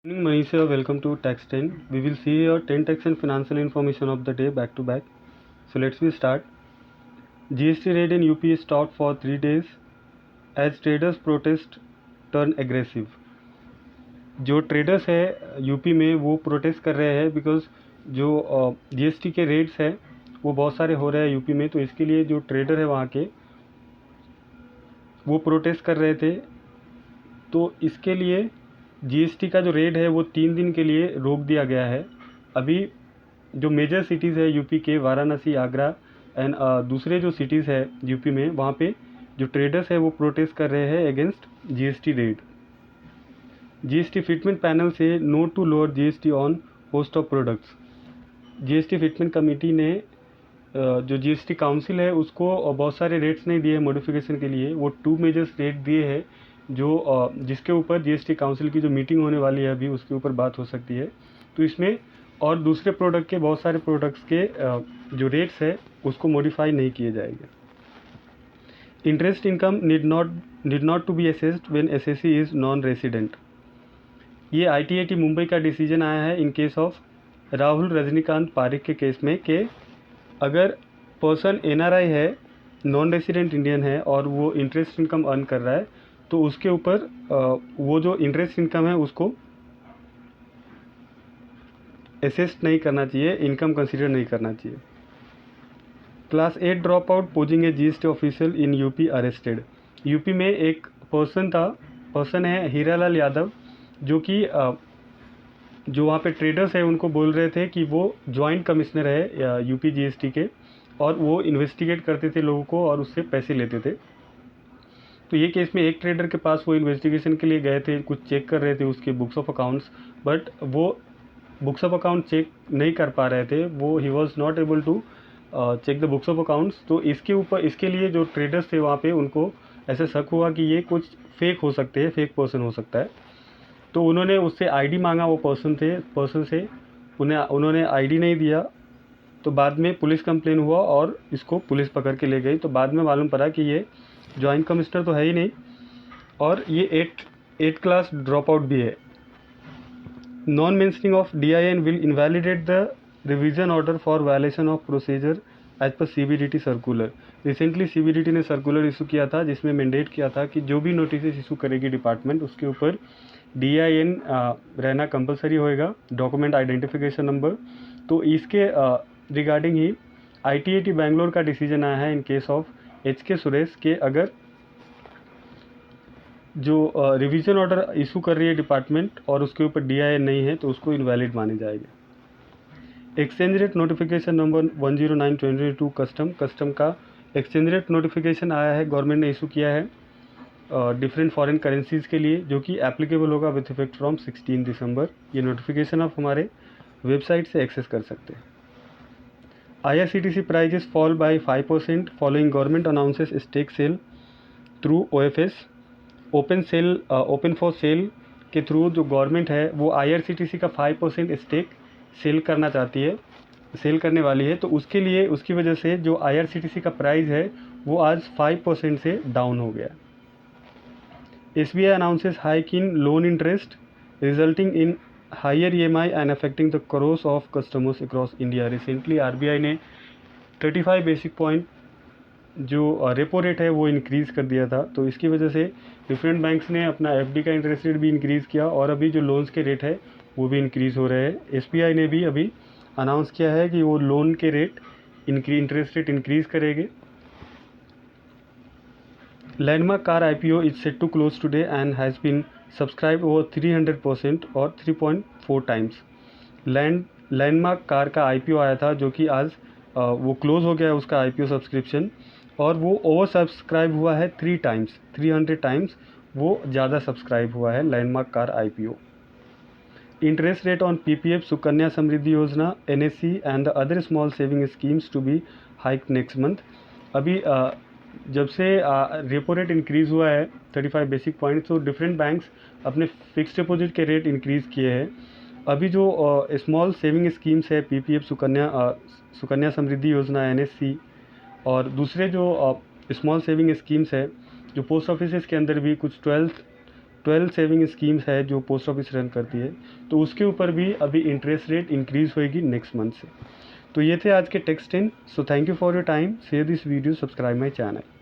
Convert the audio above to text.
Good morning, Manisha. Welcome to Tax 10. We will see your 10 tax and financial information of the day back to back. So let's start. GST rate in UP is stopped for 3 days as traders protest turn aggressive. जो traders है UP में वो protest कर रहे हैं because जो GST के rates है वो बहुत सारे हो रहे हैं यूपी में, तो इसके लिए जो ट्रेडर है वहाँ के वो प्रोटेस्ट कर रहे थे। तो इसके लिए जीएसटी का जो रेट है वो 3 दिन के लिए रोक दिया गया है। अभी जो मेजर सिटीज़ है यूपी के, वाराणसी, आगरा एंड दूसरे जो सिटीज़ है यूपी में, वहाँ पे जो ट्रेडर्स है वो प्रोटेस्ट कर रहे हैं against GST rate. GST fitment panel से no to lower GST on host of products. GST fitment committee ने जो जीएसटी काउंसिल है उसको बहुत सारे रेट्स नहीं दिए मॉडिफिकेशन के लिए, वो 2 मेजर्स रेट दिए हैं जो जिसके ऊपर जीएसटी काउंसिल की जो मीटिंग होने वाली है अभी उसके ऊपर बात हो सकती है। तो इसमें और दूसरे प्रोडक्ट के बहुत सारे प्रोडक्ट्स के जो रेट्स है उसको मॉडिफाई नहीं किए जाएंगे। Interest income need not to be assessed when SSC is non resident. ये आईटीएटी मुंबई का डिसीजन आया है in case of Rahul Rajinikanth Parikh के केस में कि अगर पर्सन एनआरआई है, नॉन रेसिडेंट इंडियन है और वो इंटरेस्ट इनकम अर्न कर रहा है तो उसके ऊपर वो जो इंटरेस्ट इनकम है उसको असेस्ट नहीं करना चाहिए, इनकम कंसीडर नहीं करना चाहिए। Class 8 drop out posing A GST official in UP arrested. UP में एक पर्सन है हीरालाल यादव जो कि जो वहाँ पे ट्रेडर्स है उनको बोल रहे थे कि वो जॉइंट कमिश्नर है यूपी जीएसटी के और वो इन्वेस्टिगेट करते थे लोगों को और उससे पैसे लेते थे। तो ये केस में एक ट्रेडर के पास वो इन्वेस्टिगेशन के लिए गए थे, कुछ चेक कर रहे थे उसके बुक्स ऑफ अकाउंट्स, बट वो बुक्स ऑफ अकाउंट चेक नहीं कर पा रहे थे, वो he was not able to check the books of accounts. तो इसके लिए जो ट्रेडर्स थे वहाँ पे उनको ऐसे शक हुआ कि ये कुछ फेक हो सकते हैं, फेक पर्सन हो सकता है। तो उन्होंने उससे आईडी मांगा, वो पर्सन से उन्होंने आईडी नहीं दिया। तो बाद में पुलिस कंप्लेन हुआ और इसको पुलिस पकड़ के ले गई। तो बाद में मालूम पड़ा कि ये जॉइंट कमिश्नर तो है ही नहीं और ये 8 क्लास ड्रॉप आउट भी है। Non mentioning of DIN will invalidate the revision order for violation of procedure as per CBDT circular. Recently CBDT ने सर्कुलर इशू किया था जिसमें मैंडेट किया था कि जो भी नोटिस इशू करेगी डिपार्टमेंट उसके ऊपर DIN रहना कंपलसरी होएगा, डॉक्यूमेंट आइडेंटिफिकेशन नंबर। तो इसके रिगार्डिंग ही ITAT बैंगलोर का डिसीजन आया है in case of HK Suresh के अगर जो रिवीजन ऑर्डर इशू कर रही है डिपार्टमेंट और उसके ऊपर DIN नहीं है तो उसको इनवैलिड माने जाएगा। Exchange rate notification number 109/2022 custom का एक्सचेंज रेट नोटिफिकेशन आया है, गवर्नमेंट ने इशू किया है डिफरेंट फॉरेन करेंसीज़ के लिए जो कि एप्लीकेबल होगा विथ इफेक्ट फ्रॉम 16 दिसंबर। ये नोटिफिकेशन आप हमारे वेबसाइट से एक्सेस कर सकते हैं। IRCTC prices fall by 5% following government announces stake sale through OFS। Open for sale के थ्रू जो गवर्नमेंट है वो IRCTC का 5% स्टेक सेल करने वाली है। तो उसके लिए उसकी वजह से जो IRCTC का प्राइस है वो आज 5% से डाउन हो गया। SBI announces hike in loan interest resulting in higher EMI and affecting the crores of customers across India. Recently RBI ने 35 बेसिक पॉइंट जो रेपो रेट है वो इंक्रीज़ कर दिया था। तो इसकी वजह से डिफरेंट बैंक्स ने अपना FD का इंटरेस्ट रेट भी इंक्रीज़ किया और अभी जो लोन्स के रेट है वो भी इंक्रीज़ हो रहे हैं। SBI ने भी अभी अनाउंस किया है कि वो लोन के रेट इंटरेस्ट रेट इंक्रीज़ करेंगे। Landmark car IPO is set to close today and has been subscribe over 300% और 3.4 टाइम्स। लैंडमार्क कार का IPO आया था जो कि आज वो क्लोज हो गया है उसका IPO सब्सक्रिप्शन और वो ओवर सब्सक्राइब हुआ है 300 टाइम्स वो ज़्यादा सब्सक्राइब हुआ है landmark car IPO। Interest rate on PPF Sukanya Samriddhi Yojana NSC and the other small saving schemes to be hike next month. अभी जब से रेपो रेट इंक्रीज़ हुआ है 35 बेसिक पॉइंट्स तो डिफरेंट बैंक्स अपने फिक्स्ड डिपॉजिट के रेट इंक्रीज़ किए हैं। अभी जो स्मॉल सेविंग स्कीम्स है PPF सुकन्या समृद्धि योजना NSC और दूसरे जो स्मॉल सेविंग स्कीम्स है जो पोस्ट ऑफिस के अंदर भी कुछ 12 सेविंग स्कीम्स है जो पोस्ट ऑफिस रन करती है, तो उसके ऊपर भी अभी इंटरेस्ट रेट इंक्रीज़ होएगी नेक्स्ट मंथ से। तो ये थे आज के text 10। So thank you for your time, share this video, subscribe my channel.